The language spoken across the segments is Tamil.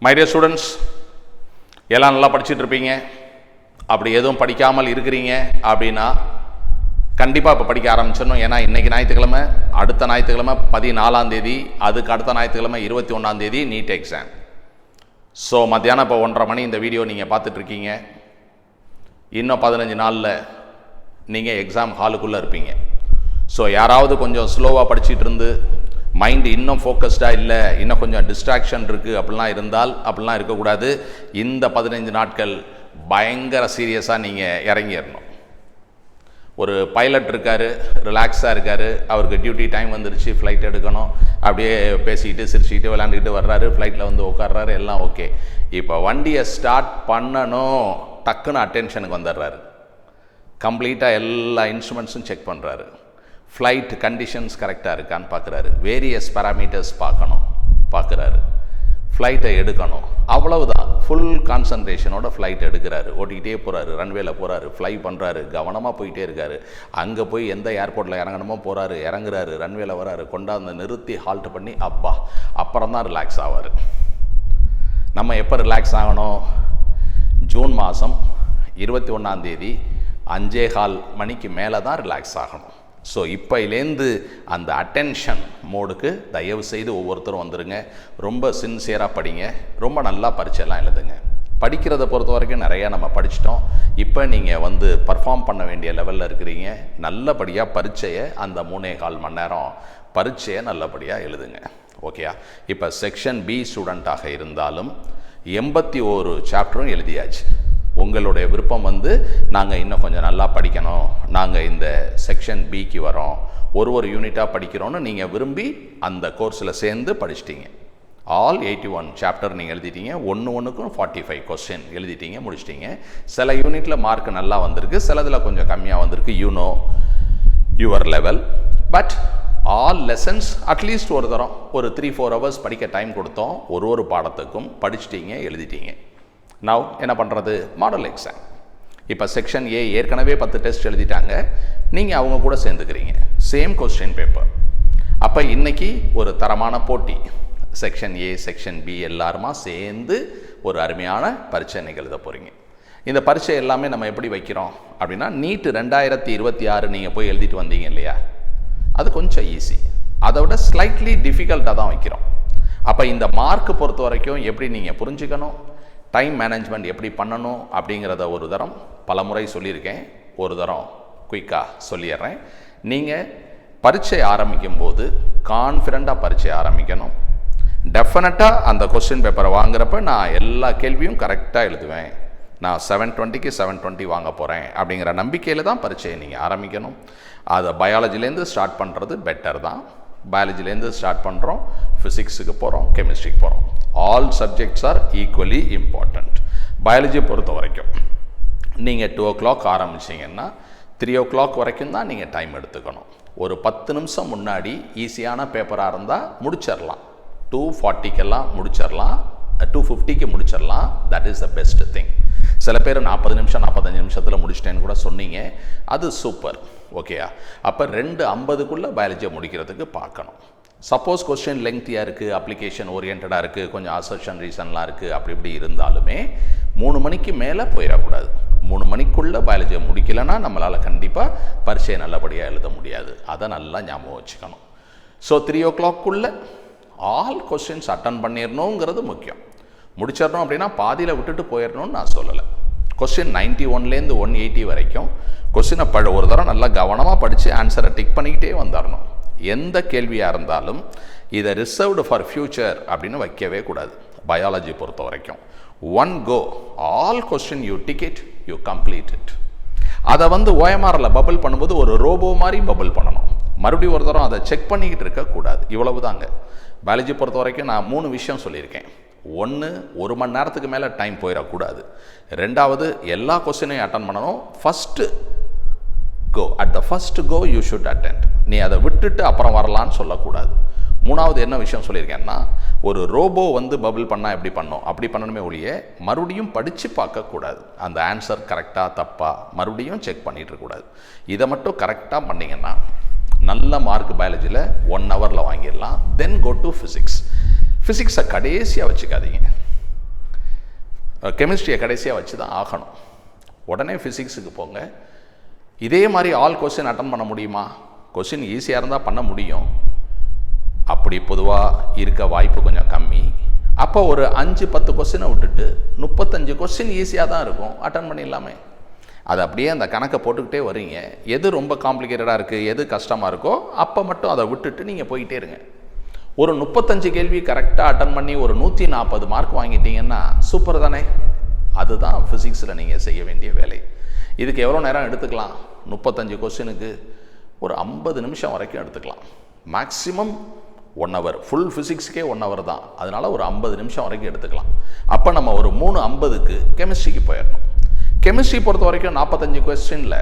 மை டியர் ஸ்டூடெண்ட்ஸ், எல்லாம் நல்லா படிச்சுட்டு இருப்பீங்க. அப்படி எதுவும் படிக்காமல் இருக்கிறீங்க அப்படின்னா கண்டிப்பாக இப்போ படிக்க ஆரம்பிச்சிடணும். ஏன்னா இன்றைக்கி ஞாயிற்றுக்கிழமை, அடுத்த ஞாயிற்றுக்கிழமை 14ஆம் தேதி, அதுக்கு அடுத்த ஞாயிற்றுக்கிழமை 21ஆம் தேதி நீட் எக்ஸாம். ஸோ மத்தியானம் இப்போ 1:30 மணி இந்த வீடியோ நீங்கள் பார்த்துட்ருக்கீங்க. இன்னும் 15 நாளில் நீங்கள் எக்ஸாம் ஹாலுக்குள்ளே இருப்பீங்க. ஸோ யாராவது கொஞ்சம் ஸ்லோவாக படிச்சுட்டு இருந்து மைண்டு இன்னும் ஃபோக்கஸ்டாக இல்லை, இன்னும் கொஞ்சம் டிஸ்ட்ராக்ஷன் இருக்குது அப்படிலாம் இருக்கக்கூடாது. இந்த 15 நாட்கள் பயங்கர சீரியஸாக நீங்கள் இறங்கிடணும். ஒரு பைலட் இருக்கார், ரிலாக்ஸாக இருக்கார், அவருக்கு டியூட்டி டைம் வந்துருச்சு, ஃப்ளைட் எடுக்கணும், அப்படியே பேசிக்கிட்டு சிரிச்சுக்கிட்டு விளையாண்டுக்கிட்டு வர்றாரு, ஃப்ளைட்டில் வந்து உட்கார்றாரு, எல்லாம் ஓகே. இப்போ வண்டியை ஸ்டார்ட் பண்ணணும், டக்குன்னு அட்டென்ஷனுக்கு வந்துடுறாரு. கம்ப்ளீட்டாக எல்லா இன்ஸ்ட்ருமெண்ட்ஸும் செக் பண்ணுறாரு. ஃப்ளைட் கண்டிஷன்ஸ் கரெக்டாக இருக்கான்னு பார்க்குறாரு. வேரியஸ் பேராமீட்டர்ஸ் பார்க்குறாரு. ஃப்ளைட்டை எடுக்கணும், அவ்வளவுதான். ஃபுல் கான்சன்ட்ரேஷனோட ஃப்ளைட் எடுக்கிறாரு. ஓட்டிக்கிட்டே போகிறாரு, ரன்வேல போகிறாரு, ஃப்ளை பண்ணுறாரு, கவனமாக போயிட்டே இருக்காரு. அங்கே போய் எந்த ஏர்போர்ட்டில் இறங்கணுமோ போகிறாரு, இறங்குறாரு, ரன்வேல வராரு, கொண்டாந்து நிறுத்தி ஹால்ட் பண்ணி அப்புறம் தான் ரிலாக்ஸ் ஆவார். நம்ம எப்போ ரிலாக்ஸ் ஆகணும்? ஜூன் மாதம் 21ஆம் தேதி 5:15 மணிக்கு மேலே தான் ரிலாக்ஸ் ஆகணும். ஸோ இப்போலேருந்து அந்த அட்டென்ஷன் மோடுக்கு தயவு செய்து ஒவ்வொருத்தரும் வந்துடுங்க. ரொம்ப சின்சியராக படிங்க, ரொம்ப நல்லா பரீட்சையெல்லாம் எழுதுங்க. படிக்கிறத பொறுத்த வரைக்கும் நிறையா நம்ம படிச்சிட்டோம். இப்போ நீங்கள் பர்ஃபார்ம் பண்ண வேண்டிய லெவலில் இருக்கிறீங்க. நல்லபடியாக பரீட்சையை அந்த 3.25 மணி நேரம் பரீட்சையை நல்லபடியாக எழுதுங்க. ஓகேயா? இப்போ செக்ஷன் பி ஸ்டூடெண்ட்டாக இருந்தாலும் 81 சாப்டரும் எழுதியாச்சு. உங்களுடைய விருப்பம் நாங்கள் இன்னும் கொஞ்சம் நல்லா படிக்கணும், நாங்கள் இந்த செக்ஷன் பிக்கு வரோம், ஒரு யூனிட்டாக படிக்கிறோன்னு நீங்கள் விரும்பி அந்த கோர்ஸில் சேர்ந்து படிச்சிட்டிங்க. ஆல் 81 சாப்டர் நீங்கள் எழுதிட்டீங்க. ஒன்றுக்கும் 45 கொஸ்டின் எழுதிட்டீங்க, முடிச்சிட்டிங்க. சில யூனிட்டில் மார்க் நல்லா வந்திருக்கு, சிலதில் கொஞ்சம் கம்மியாக வந்திருக்கு. You know your level. But all lessons at least ஒரு தரம் ஒரு 3-4 ஹவர்ஸ் படிக்க டைம் கொடுத்தோம். ஒரு பாடத்துக்கும் படிச்சிட்டிங்க, எழுதிட்டீங்க. நவ் என்ன பண்ணுறது? Model exam. இப்போ செக்ஷன் ஏ ஏற்கனவே 10 டெஸ்ட் எழுதிட்டாங்க, நீங்கள் அவங்க கூட சேர்ந்துக்கிறீங்க. Same question paper. அப்போ இன்றைக்கி ஒரு தரமான போட்டி. செக்ஷன் ஏ, செக்ஷன் பி எல்லாருமா சேர்ந்து ஒரு அருமையான பரீட்சை எழுத போகிறீங்க. இந்த பரீட்சை எல்லாமே நம்ம எப்படி வைக்கிறோம் அப்படின்னா, நீட் 2026 நீங்கள் போய் எழுதிட்டு வந்தீங்க இல்லையா, அது கொஞ்சம் ஈஸி. அதை விட ஸ்லைட்லி டிஃபிகல்ட்டாக தான் வைக்கிறோம். அப்போ இந்த மார்க் பொறுத்த வரைக்கும் எப்படி நீங்கள் புரிஞ்சுக்கணும், டைம் மேனேஜ்மெண்ட் எப்படி பண்ணணும் அப்படிங்கிறத ஒரு தரம் பல முறை சொல்லியிருக்கேன். ஒரு தரம் குயிக்காக சொல்லிடுறேன். நீங்கள் பரீட்சை ஆரம்பிக்கும் போது கான்ஃபிடண்ட்டாக பரீட்சை ஆரம்பிக்கணும். டெஃபினட்டாக அந்த கொஸ்டின் பேப்பரை வாங்குறப்ப நான் எல்லா கேள்வியும் கரெக்டாக எழுதுவேன், நான் 720க்கு 720 வாங்க போகிறேன் அப்படிங்கிற நம்பிக்கையில் தான் பரீட்சையை நீங்கள் ஆரம்பிக்கணும். அதை பயாலஜிலேருந்து ஸ்டார்ட் பண்ணுறது பெட்டர் தான். பயாலஜிலேருந்து ஸ்டார்ட் பண்ணுறோம், ஃபிசிக்ஸுக்கு போகிறோம், கெமிஸ்ட்ரிக்கு போகிறோம். All subjects are equally important. பயாலஜியை பொறுத்த வரைக்கும் நீங்கள் 2 o'clock ஆரம்பிச்சிங்கன்னா 3 o'clock வரைக்கும் தான் நீங்கள் டைம் எடுத்துக்கணும். ஒரு 10 நிமிஷம் முன்னாடி ஈஸியான பேப்பராக இருந்தால் முடிச்சிடலாம். 2:40க்கெல்லாம் முடிச்சிடலாம், 2:50க்கு முடிச்சிடலாம். That is the best thing. சில பேர் 40 நிமிஷம் 45 நிமிஷத்தில் முடிச்சிட்டேன்னு கூட சொன்னீங்க, அது சூப்பர். ஓகேயா? அப்போ 2:50க்குள்ளே பயாலஜியை முடிக்கிறதுக்கு பார்க்கணும். சப்போஸ் கொஸ்டின் லெங்க்த்தியாக இருக்குது, அப்ளிகேஷன் ஓரியன்டாக இருக்குது, கொஞ்சம் அசர்ஷன் ரீசன்லாம் இருக்குது, அப்படி இப்படி இருந்தாலுமே 3 மணிக்கு மேலே போயிடக்கூடாது. 3 மணிக்குள்ளே பயாலஜியை முடிக்கலைன்னா நம்மளால் கண்டிப்பாக பரீட்சையை நல்லபடியாக எழுத முடியாது. அதை நல்லா ஞாபகம் வச்சுக்கணும். ஸோ 3 o'clockக்குள்ளே ஆல் கொஸ்டின்ஸ் அட்டன் பண்ணிடணுங்கிறது முக்கியம். முடிச்சிடணும் அப்படின்னா பாதியில் விட்டுட்டு போயிடணும்னு நான் சொல்லலை. கொஸ்டின் 91லேருந்து 180 வரைக்கும் கொஸ்டினை ஒரு தரம் நல்லா கவனமாக படித்து ஆன்சரை டிக் பண்ணிக்கிட்டே வந்துடணும். எந்த கேள்வியாக இருந்தாலும் இதை ரிசர்வ்டு ஃபார் ஃபியூச்சர் அப்படின்னு வைக்கவே கூடாது. பயாலஜி பொறுத்த வரைக்கும் one go, all question you tick it you complete it. அதை ஓஎம்ஆரில் பபிள் பண்ணும்போது ஒரு ரோபோ மாதிரி பபிள் பண்ணணும். மறுபடியும் ஒரு தரம் அதை செக் பண்ணிக்கிட்டு இருக்கக்கூடாது. இவ்வளவு தாங்க. பயாலஜி பொறுத்த வரைக்கும் நான் 3 விஷயம் சொல்லியிருக்கேன். 1, 1 மணி நேரத்துக்கு மேலே டைம் போயிடக்கூடாது. 2வது, எல்லா கொஸ்டினையும் அட்டன் பண்ணணும். First go, at the first go you should attend. நீ அதை விட்டுட்டு அப்புறம் வரலான்னு சொல்லக்கூடாது. 3வது என்ன விஷயம் சொல்லியிருக்கேன்னா, ஒரு ரோபோ பபிள் பண்ணால் எப்படி பண்ணோம் அப்படி பண்ணணுமே ஒழிய மறுபடியும் படித்து பார்க்கக்கூடாது. அந்த ஆன்சர் கரெக்டாக தப்பா மறுபடியும் செக் பண்ணிகிட்டு இருக்கக்கூடாது. இதை மட்டும் கரெக்டாக பண்ணிங்கன்னா நல்ல மார்க் பயாலஜியில் 1 ஹவரில் வாங்கிடலாம். தென் கோ டு ஃபிசிக்ஸ். ஃபிசிக்ஸை கடைசியாக வச்சுக்காதீங்க. கெமிஸ்ட்ரியை கடைசியாக வச்சு தான் ஆகணும். உடனே ஃபிசிக்ஸுக்கு போங்க. இதே மாதிரி ஆல் கொஸ்டின் அட்டன் பண்ண முடியுமா? கொஸ்டின் ஈஸியாக இருந்தால் பண்ண முடியும். அப்படி பொதுவாக இருக்க வாய்ப்பு கொஞ்சம் கம்மி. அப்போ ஒரு 5-10 கொஸ்டினை விட்டுட்டு 35 கொஸ்டின் ஈஸியாக தான் இருக்கும், அட்டன் பண்ணிடலாமே. அது அப்படியே அந்த கணக்கை போட்டுக்கிட்டே வரீங்க. எது ரொம்ப காம்ப்ளிகேட்டடாக இருக்குது, எது கஷ்டமாக இருக்கோ அப்போ மட்டும் அதை விட்டுட்டு நீங்கள் போயிட்டே இருங்க. ஒரு 35 கேள்வி கரெக்டாக அட்டன் பண்ணி ஒரு 140 மார்க் வாங்கிட்டீங்கன்னா சூப்பர் தானே? அதுதான் ஃபிசிக்ஸில் நீங்கள் செய்ய வேண்டிய வேலை. இதுக்கு எவ்வளோ நேரம் எடுத்துக்கலாம்? 35 கொஸ்டினுக்கு ஒரு 50 நிமிஷம் வரைக்கும் எடுத்துக்கலாம். Maximum 1 hour. ஃபுல் ஃபிசிக்ஸுக்கே 1 ஹவர் தான். அதனால் ஒரு 50 நிமிஷம் வரைக்கும் எடுத்துக்கலாம். அப்போ நம்ம ஒரு 3:50க்கு கெமிஸ்ட்ரிக்கு போயிடணும். கெமிஸ்ட்ரி பொறுத்த வரைக்கும் 45 கொஸ்டினில்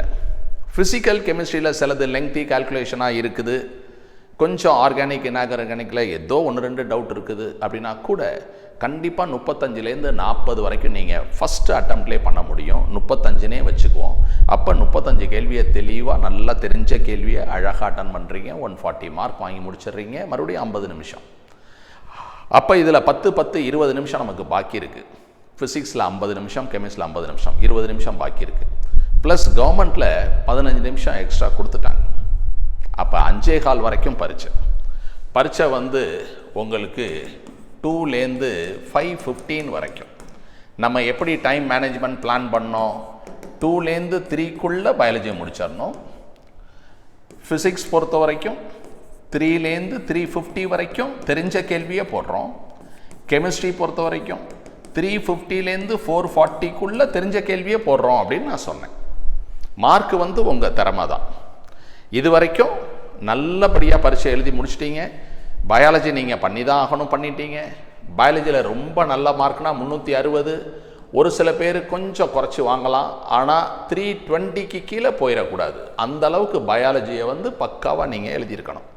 ஃபிசிக்கல் கெமிஸ்ட்ரியில் சிலது லெங்க்தி கால்குலேஷனாக இருக்குது, கொஞ்சம் ஆர்கானிக் இன்ஆர்கானிக்கில் ஏதோ 1-2 டவுட் இருக்குது அப்படின்னா கூட கண்டிப்பாக 35லேருந்து 40 வரைக்கும் நீங்கள் ஃபஸ்ட்டு அட்டம்ப்ட்லேயே பண்ண முடியும். 35னே வச்சுக்குவோம். அப்போ 35 கேள்வியை தெளிவாக நல்லா தெரிஞ்ச கேள்வியை அழகாக அட்டன் பண்ணுறீங்க. 140 மார்க் வாங்கி முடிச்சிடுறீங்க. மறுபடியும் 50 நிமிஷம். அப்போ இதில் 10-20 நிமிஷம் நமக்கு பாக்கி இருக்குது. ஃபிசிக்ஸில் 50 நிமிஷம், கெமிஸ்ட்ரியில் 50 நிமிஷம், 20 நிமிஷம் பாக்கி இருக்குது. ப்ளஸ் கவர்மெண்ட்டில் 15 நிமிஷம் எக்ஸ்ட்ரா கொடுத்துட்டாங்க. அப்போ 5:15 வரைக்கும் பரீட்சை வந்து உங்களுக்கு 2லேருந்து 5:15 வரைக்கும். நம்ம எப்படி டைம் மேனேஜ்மெண்ட் பிளான் பண்ணோம்? 2லேருந்து 3க்குள்ளே பயாலஜியை முடிச்சிடணும். ஃபிசிக்ஸ் பொறுத்த வரைக்கும் 3லேருந்து 3:50 வரைக்கும் தெரிஞ்ச கேள்வியை போடுறோம். கெமிஸ்ட்ரி பொறுத்த வரைக்கும் 3:50லேருந்து 4:40க்குள்ளே தெரிஞ்ச கேள்வியை போடுறோம் அப்படின்னு நான் சொன்னேன். மார்க் வந்து உங்கள் திறமை தான். இது வரைக்கும் நல்லபடியாக பரீட்சை எழுதி முடிச்சிட்டீங்க. பயாலஜி நீங்கள் பண்ணி தான் ஆகணும், பண்ணிட்டீங்க. பயாலஜியில் ரொம்ப நல்ல மார்க்னா 360. ஒரு சில பேர் கொஞ்சம் குறைச்சி வாங்கலாம். ஆனால் 320க்கு கீழே போயிடக்கூடாது. அந்த அளவுக்கு பயாலஜியை வந்து பக்காவாக நீங்கள் எழுதியிருக்கணும்.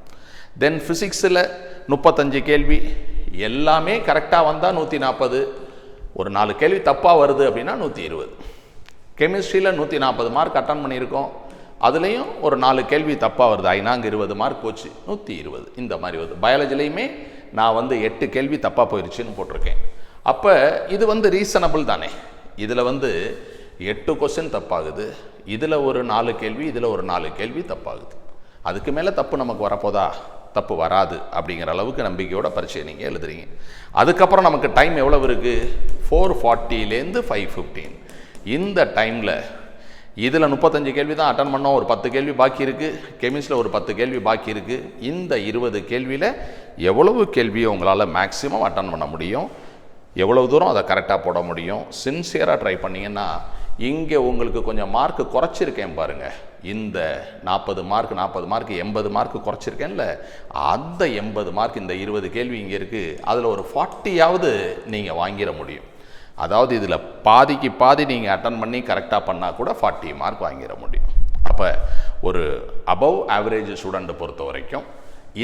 தென் ஃபிசிக்ஸில் 35 கேள்வி எல்லாமே கரெக்டாக வந்தால் 140. ஒரு 4 கேள்வி தப்பாக வருது அப்படின்னா 120. கெமிஸ்ட்ரியில் 140 மார்க் அட்டன் பண்ணியிருக்கோம். அதுலேயும் ஒரு 4 கேள்வி தப்பாக வருது, அங்கே 20 மார்க் போச்சு, 120. இந்த மாதிரி வருது. பயாலஜிலையுமே நான் வந்து 8 கேள்வி தப்பாக போயிடுச்சுன்னு போட்டிருக்கேன். அப்போ இது வந்து ரீசனபிள் தானே? இதில் வந்து 8 கொஸ்டின் தப்பாகுது, இதில் ஒரு 4 கேள்வி, இதில் ஒரு 4 கேள்வி தப்பாகுது. அதுக்கு மேலே தப்பு நமக்கு வரப்போதா? தப்பு வராது அப்படிங்கிற அளவுக்கு நம்பிக்கையோட பரீட்சையை நீங்கள் எழுதுறீங்க. அதுக்கப்புறம் நமக்கு டைம் எவ்வளவு இருக்குது? 4:40லேருந்து 5:15. இந்த டைமில் இதில் 35 கேள்வி தான் அட்டன் பண்ணோம். ஒரு 10 கேள்வி பாக்கி இருக்குது. கெமிஸ்ட்ரியில் ஒரு 10 கேள்வி பாக்கி இருக்குது. இந்த 20 கேள்வியில் எவ்வளவு கேள்வியை உங்களால் மேக்ஸிமம் அட்டன் பண்ண முடியும், எவ்வளவு தூரம் அதை கரெக்டாக போட முடியும், சின்சியராக ட்ரை பண்ணிங்கன்னா இங்கே உங்களுக்கு கொஞ்சம் மார்க் குறைச்சிருக்கேன் பாருங்கள். இந்த 40 மார்க் 80 மார்க் குறைச்சிருக்கேன்ல, அந்த 80 மார்க் இந்த 20 கேள்வி இங்கே இருக்குது. அதில் ஒரு 40யாவது நீங்கள் வாங்கிட முடியும். அதாவது இதில் பாதிக்கு பாதி நீங்கள் அட்டன் பண்ணி கரெக்டாக பண்ணால் கூட 40 மார்க் வாங்கிட முடியும். அப்போ ஒரு அபவ் ஆவரேஜ் ஸ்டூடெண்ட்டை பொறுத்த வரைக்கும்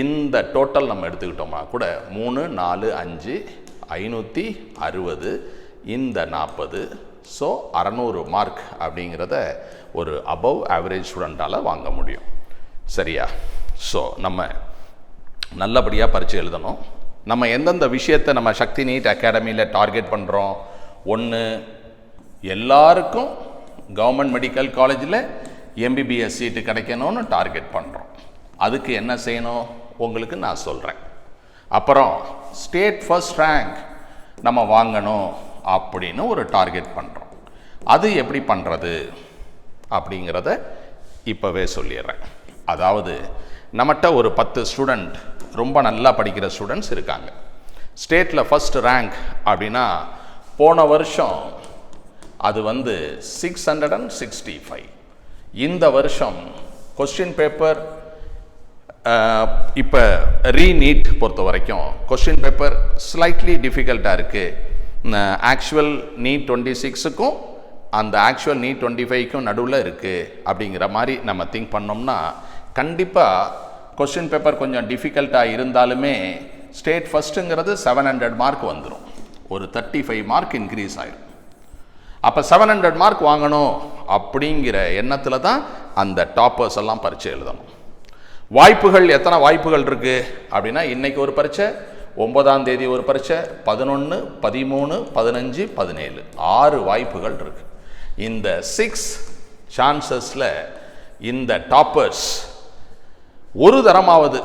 இந்த டோட்டல் நம்ம எடுத்துக்கிட்டோம்னா கூட 3, 4, 5, 560, இந்த 40, ஸோ 600 மார்க் அப்படிங்கிறத ஒரு அபவ் ஆவரேஜ் ஸ்டூடெண்ட்டால் வாங்க முடியும். சரியா? ஸோ நம்ம நல்லபடியாக பரீட்சை எழுதணும். நம்ம எந்தெந்த விஷயத்தை நம்ம சக்தி நீட் அகாடமியில் டார்கெட் பண்ணுறோம்? 1, எல்லாருக்கும் கவர்மெண்ட் மெடிக்கல் காலேஜில் MBBS சீட்டு கிடைக்கணும்னு டார்கெட் பண்ணுறோம். அதுக்கு என்ன செய்யணும் உங்களுக்கு நான் சொல்கிறேன். அப்புறம் ஸ்டேட் ஃபர்ஸ்ட் ரேங்க் நம்ம வாங்கணும் அப்படின்னு ஒரு டார்கெட் பண்ணுறோம். அது எப்படி பண்ணுறது அப்படிங்கிறத இப்போவே சொல்லிடுறேன். அதாவது நம்மகிட்ட ஒரு 10 ஸ்டூடெண்ட் ரொம்ப நல்லா படிக்கிற ஸ்டூடெண்ட்ஸ் இருக்காங்க. ஸ்டேட்டில் ஃபர்ஸ்ட் ரேங்க் அப்படின்னா போன வருஷம் அது வந்து 665. இந்த வருஷம் கொஸ்டின் பேப்பர் இப்போ ரீநீட் பொறுத்த வரைக்கும் கொஸ்டின் பேப்பர் ஸ்லைட்லி டிஃபிகல்ட்டாக இருக்குது. ஆக்சுவல் நீட் 26க்கும் அந்த ஆக்சுவல் நீட் 25க்கும் நடுவில் இருக்குது. அப்படிங்கிற மாதிரி நம்ம திங்க் பண்ணோம்னா கண்டிப்பாக கொஸ்டின் பேப்பர் கொஞ்சம் டிஃபிகல்ட்டாக இருந்தாலுமே ஸ்டேட் ஃபஸ்ட்டுங்கிறது 700 மார்க் வந்துடும். ஒரு 35 மார்க் இன்க்ரீஸ் ஆகிடும். அப்போ 700 மார்க் வாங்கணும் அப்படிங்கிற எண்ணத்தில் தான் அந்த டாப்பர்ஸ் எல்லாம் பரீட்சை எழுதணும். வாய்ப்புகள் எத்தனை வாய்ப்புகள் இருக்குது அப்படின்னா, இன்றைக்கி ஒரு பரீட்சை, 9ஆம் தேதி ஒரு பரீட்சை, 11, 13, 15, 17 6 வாய்ப்புகள் இருக்கு. இந்த 6 சான்சஸில் இந்த டாப்பர்ஸ் ஒரு தரமாவது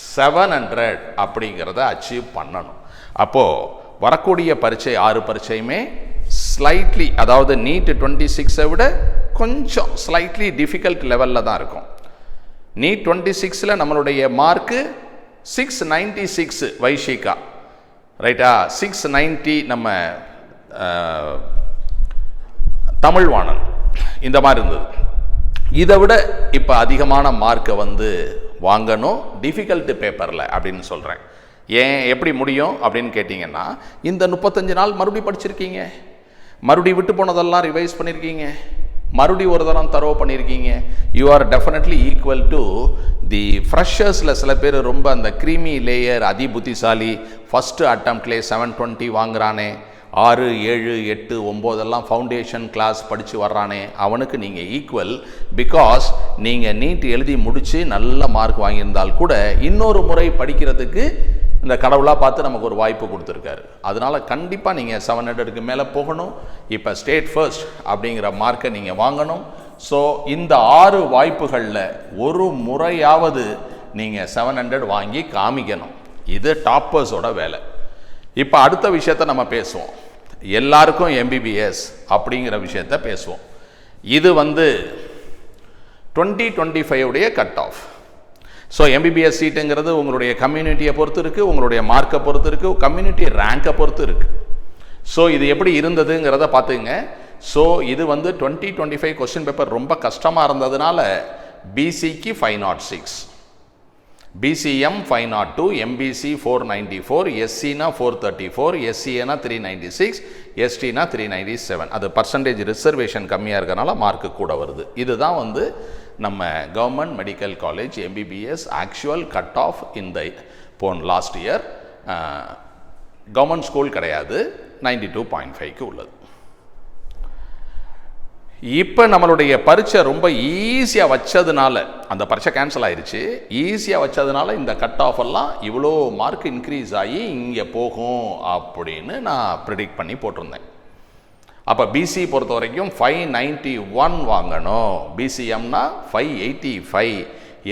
700 அப்படிங்கிறத அச்சீவ் பண்ணணும். அப்போது வரக்கூடிய பரீட்சை 6 பரீட்சையுமே ஸ்லைட்லி, அதாவது நீட் 26 விட கொஞ்சம் ஸ்லைட்லி டிஃபிகல்ட் லெவலில் தான் இருக்கும். நீட் 26ல் நம்மளுடைய மார்க்கு 696 வைஷிகா, ரைட்டா, 690 நம்ம தமிழ்வாணன், இந்த மாதிரி இருந்தது. இதை விட இப்போ அதிகமான மார்க்கை வந்து வாங்கணும் டிஃபிகல்ட் பேப்பரில் அப்படின்னு சொல்கிறேன். ஏன், எப்படி முடியும் அப்படின்னு கேட்டிங்கன்னா, இந்த 35 நாள் மறுபடியும் படிச்சிருக்கீங்க, மறுபடியும் விட்டு போனதெல்லாம் ரிவைஸ் பண்ணியிருக்கீங்க, மறுபடியும் ஒரு தரம் தரவு பண்ணியிருக்கீங்க. You are definitely equal to the ஃப்ரெஷர்ஸில். சில பேர் ரொம்ப அந்த க்ரீமி லேயர் அதி புத்திசாலி, ஃபஸ்ட்டு அட்டம்ப்ட்லேயே 720 வாங்குறானே, 6, 7, 8, 9 எல்லாம் ஃபவுண்டேஷன் கிளாஸ் படித்து வர்றானே, அவனுக்கு நீங்கள் ஈக்குவல். பிகாஸ் நீங்கள் நீட் எழுதி முடித்து நல்ல மார்க் வாங்கியிருந்தால் கூட இன்னொரு முறை படிக்கிறதுக்கு இந்த கடவுளாக பார்த்து நமக்கு ஒரு வாய்ப்பு கொடுத்துருக்காரு. அதனால் கண்டிப்பாக நீங்கள் 700க்கு மேலே போகணும். இப்போ ஸ்டேட் ஃபர்ஸ்ட் அப்படிங்கிற மார்க்கை நீங்கள் வாங்கணும். ஸோ இந்த 6 வாய்ப்புகளில் ஒரு முறையாவது நீங்கள் 700 வாங்கி காமிக்கணும். இது டாப்பர்ஸோட வேலை. இப்போ அடுத்த விஷயத்தை நம்ம பேசுவோம். எல்லாருக்கும் MBBS அப்படிங்கிற விஷயத்த பேசுவோம். இது வந்து 2025 உடைய கட் ஆஃப். ஸோ MBBS சீட்டுங்கிறது உங்களுடைய கம்யூனிட்டியை பொறுத்து இருக்குது, உங்களுடைய மார்க்கை பொறுத்து இருக்குது, கம்யூனிட்டி ரேங்கை பொறுத்து இருக்குது. ஸோ இது எப்படி இருந்ததுங்கிறத பார்த்துங்க. ஸோ இது வந்து 2025 கொஸ்டின் பேப்பர் ரொம்ப கஷ்டமாக இருந்ததுனால BCக்கு 506, BCM 502, MBC 494, SCனா 434, SCனா 396, STனா 397. அது பர்சன்டேஜ் ரிசர்வேஷன் கம்மியாக இருக்கனால மார்க்கு கூட வருது. இதுதான் வந்து நம்ம government medical college MBBS actual cut off இந்த லாஸ்ட் இயர். கவர்மெண்ட் ஸ்கூல் கிடையாது, 92.5க்கு உள்ளது. இப்போ நம்மளுடைய பரீட்சை ரொம்ப ஈஸியாக வச்சதுனால, அந்த பரீட்சை கேன்சல் ஆயிடுச்சு, ஈஸியாக வச்சதுனால இந்த கட் ஆஃப் எல்லாம் இவ்வளோ மார்க் இன்க்ரீஸ் ஆகி இங்கே போகும் அப்படின்னு நான் ப்ரிடிக்ட் பண்ணி போட்டிருந்தேன். அப்போ BC பொறுத்த வரைக்கும் 591 வாங்கணும், BCMனா 585,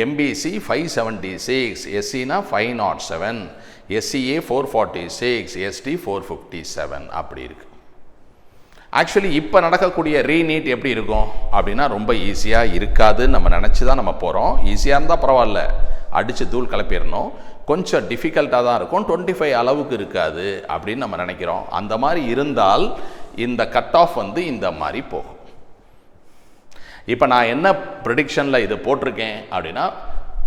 MBC 576, SCனா 507, SCA 446, ST 457 அப்படி இருக்கு. ஆக்சுவலி இப்போ நடக்கக்கூடிய ரீநீட் எப்படி இருக்கும் அப்படின்னா ரொம்ப ஈஸியாக இருக்காதுன்னு நம்ம நினச்சி தான் நம்ம போகிறோம். ஈஸியாக இருந்தால் பரவாயில்ல, அடித்து தூள் கிளப்பிடணும். கொஞ்சம் டிஃபிகல்ட்டாக தான் இருக்கும், 25 அளவுக்கு இருக்காது அப்படின்னு நம்ம நினைக்கிறோம். அந்த மாதிரி இருந்தால் இந்த கட் ஆஃப் வந்து இந்த மாதிரி போகும். இப்போ நான் என்ன ப்ரெடிக்ஷனில் இது போட்டிருக்கேன் அப்படின்னா,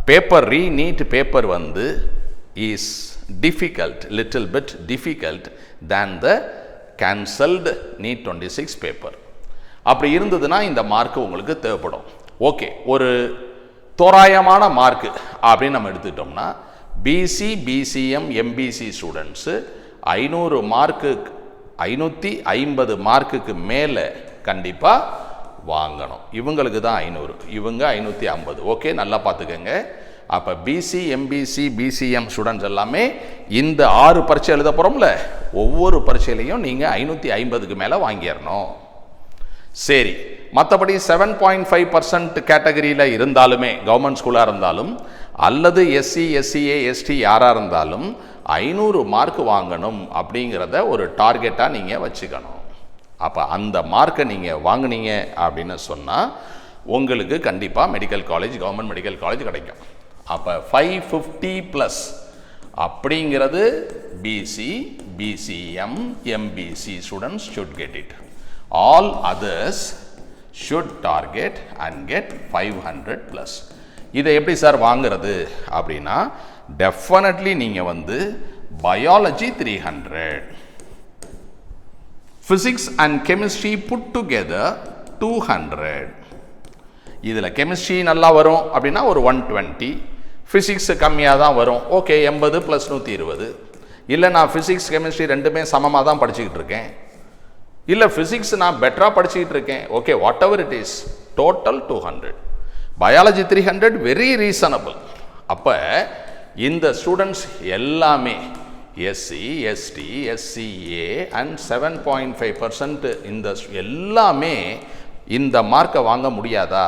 பேப்பர் ரீநீட் பேப்பர் வந்து is difficult, little bit difficult than the cancelled NEET 26 paper. அப்படி இருந்ததுன்னா இந்த மார்க்கு உங்களுக்கு தேவைப்படும். ஓகே, ஒரு தோராயமான மார்க்கு அப்படின்னு நம்ம எடுத்துக்கிட்டோம்னா BC, BCM, MBC students 500 mark, 550 மார்க்குக்கு மேலே கண்டிப்பாக வாங்கணும். இவங்களுக்கு தான் 500, இவங்க 550. ஓகே, நல்லா பார்த்துக்கங்க. அப்போ BC, MBC, BCM ஸ்டூடெண்ட்ஸ் எல்லாமே இந்த 6 பரீட்சை எழுத போகிறோம்ல, ஒவ்வொரு பரீட்சையிலையும் நீங்கள் 550க்கு மேலே வாங்கிடணும். சரி, மற்றபடி 7.5% கேட்டகரியில் இருந்தாலுமே, கவர்மெண்ட் ஸ்கூலாக இருந்தாலும் அல்லது SC, SCA, ST யாராக இருந்தாலும் 500 மார்க் வாங்கணும் அப்படிங்கிறத ஒரு டார்கெட்டாக நீங்கள் வச்சுக்கணும். அப்போ அந்த மார்க்கை நீங்கள் வாங்கினீங்க அப்படின்னு சொன்னால் உங்களுக்கு கண்டிப்பாக medical college, government medical college கிடைக்கும். அப்போ 550+ அப்படிங்கிறது BC, BCM, MBC students should get it. All others should target and get 500+. இதை எப்படி சார் வாங்கிறது அப்படின்னா, டெஃபினெட்லி நீங்கள் வந்து biology 300, physics and chemistry put together 200. இதில் கெமிஸ்ட்ரி நல்லா வரும் அப்படின்னா ஒரு 120, ஃபிசிக்ஸ் கம்மியாக தான் வரும், ஓகே 80 + 120. இல்லை நான் ஃபிசிக்ஸ் கெமிஸ்ட்ரி ரெண்டுமே சமமாக தான் படிச்சுக்கிட்டு இருக்கேன், இல்லை ஃபிசிக்ஸ் நான் பெட்டராக படிச்சுக்கிட்டு இருக்கேன், okay what ever it is, total 200. Biology 300 very reasonable. அப்போ இந்த ஸ்டூடெண்ட்ஸ் எல்லாமே எஸ்சி, எஸ்டி, எஸ்சிஏ அண்ட் 7.5% இந்த எல்லாமே இந்த மார்க்கை வாங்க முடியாதா?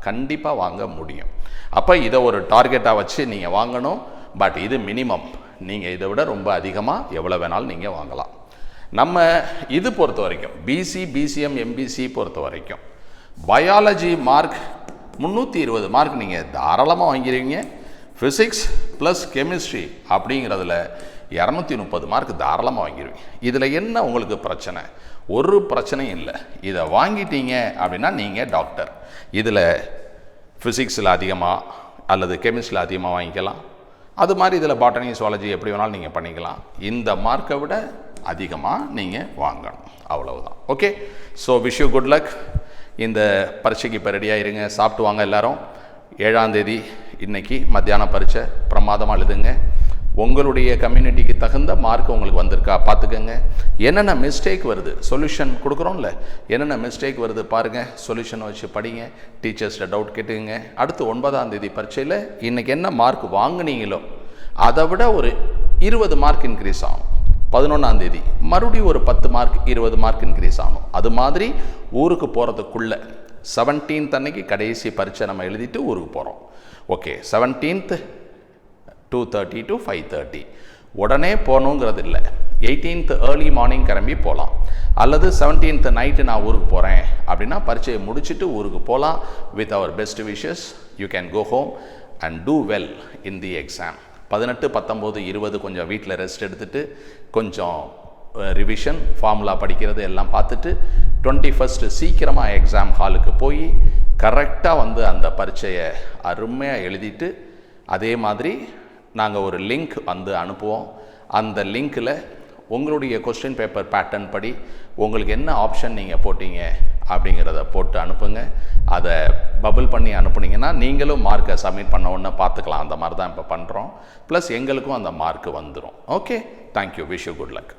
கண்டிப்பாக வாங்க முடியும். அப்போ இதை ஒரு டார்கெட்டாக வச்சு நீங்கள் வாங்கணும். பட் இது மினிமம். நீங்கள் இதை விட ரொம்ப அதிகமாக எவ்வளோ வேணாலும் நீங்கள் வாங்கலாம். நம்ம இது பொறுத்த வரைக்கும் பிசி, பிசிஎம், எம்பிசி பொறுத்த வரைக்கும் பயாலஜி மார்க் 320 மார்க் நீங்கள் தாராளமாக வாங்கிடுவீங்க. ஃபிசிக்ஸ் ப்ளஸ் கெமிஸ்ட்ரி அப்படிங்கிறதுல 230 மார்க் தாராளமாக வாங்கிடுவீங்க. இதில் என்ன உங்களுக்கு பிரச்சனை? ஒரு பிரச்சனையும் இல்லை. இதை வாங்கிட்டீங்க அப்படின்னா நீங்கள் டாக்டர். இதில் ஃபிசிக்ஸில் அதிகமாக அல்லது கெமிஸ்ட்ரியில் அதிகமாக வாங்கிக்கலாம். அது மாதிரி இதில் பாட்டனி, சுவாலஜி எப்படி வேணாலும் நீங்கள் பண்ணிக்கலாம். இந்த மார்க்கை விட அதிகமாக நீங்கள் வாங்கணும், அவ்வளவுதான். Okay, so wish you good luck. இந்த பரீட்சைக்கு இப்போ ரெடியாக இருங்க, சாப்பிட்டு வாங்க எல்லாரும். 7ஆம் தேதி இன்றைக்கி மத்தியானம் பரீட்சை, பிரமாதமாக எழுதுங்க. உங்களுடைய கம்யூனிட்டிக்கு தகுந்த மார்க் உங்களுக்கு வந்திருக்கா பார்த்துக்கோங்க. என்னென்ன மிஸ்டேக் வருது, சொல்யூஷன் கொடுக்குறோம்ல, என்னென்ன மிஸ்டேக் வருது பாருங்கள், சொல்யூஷனை வச்சு படிங்க. டீச்சர்ஸ்கிட்ட டவுட் கேட்டுங்க. அடுத்து 9ஆம் தேதி பரீட்சையில் இன்றைக்கி என்ன மார்க் வாங்கினீங்களோ அதை விட ஒரு 20 மார்க் இன்க்ரீஸ் ஆகும். 11ஆம் தேதி மறுபடியும் ஒரு 10 மார்க், 20 மார்க் இன்க்ரீஸ் ஆகும். அது மாதிரி ஊருக்கு போகிறதுக்குள்ளே 17th அன்னைக்கு கடைசி பரீட்சை நம்ம எழுதிட்டு ஊருக்கு போகிறோம். ஓகே, 17th 2:30 to 5:30 உடனே போகணுங்கிறது இல்லை. 18th ஏர்லி மார்னிங் கிளம்பி போகலாம். அல்லது 17th நைட்டு நான் ஊருக்கு போகிறேன் அப்படின்னா பரீட்சையை முடிச்சுட்டு ஊருக்கு போகலாம். With our best wishes you can go home and do well in the exam. 18, 19, 20 கொஞ்சம் வீட்டில் ரெஸ்ட் எடுத்துகிட்டு கொஞ்சம் ரிவிஷன், ஃபார்முலா படிக்கிறது எல்லாம் பார்த்துட்டு 21st சீக்கிரமாக எக்ஸாம் ஹாலுக்கு போய் கரெக்டாக வந்து அந்த பரீட்சையை அருமையாக எழுதிட்டு, அதே மாதிரி நாங்கள் ஒரு லிங்க் வந்து அனுப்புவோம். அந்த லிங்க்கில் உங்களுடைய கொஸ்டின் பேப்பர் பேட்டர்ன் படி உங்களுக்கு என்ன ஆப்ஷன் நீங்கள் போட்டீங்க அப்படிங்கிறத போட்டு அனுப்புங்க. அதை பபிள் பண்ணி அனுப்புனீங்கன்னா நீங்களும் மார்க்கை சப்மிட் பண்ண உடனே பார்த்துக்கலாம். அந்த மாதிரி தான் இப்போ பண்ணுறோம். ப்ளஸ் எங்களுக்கும் அந்த மார்க்கு வந்துடும். Okay, thank you. Wish you good luck.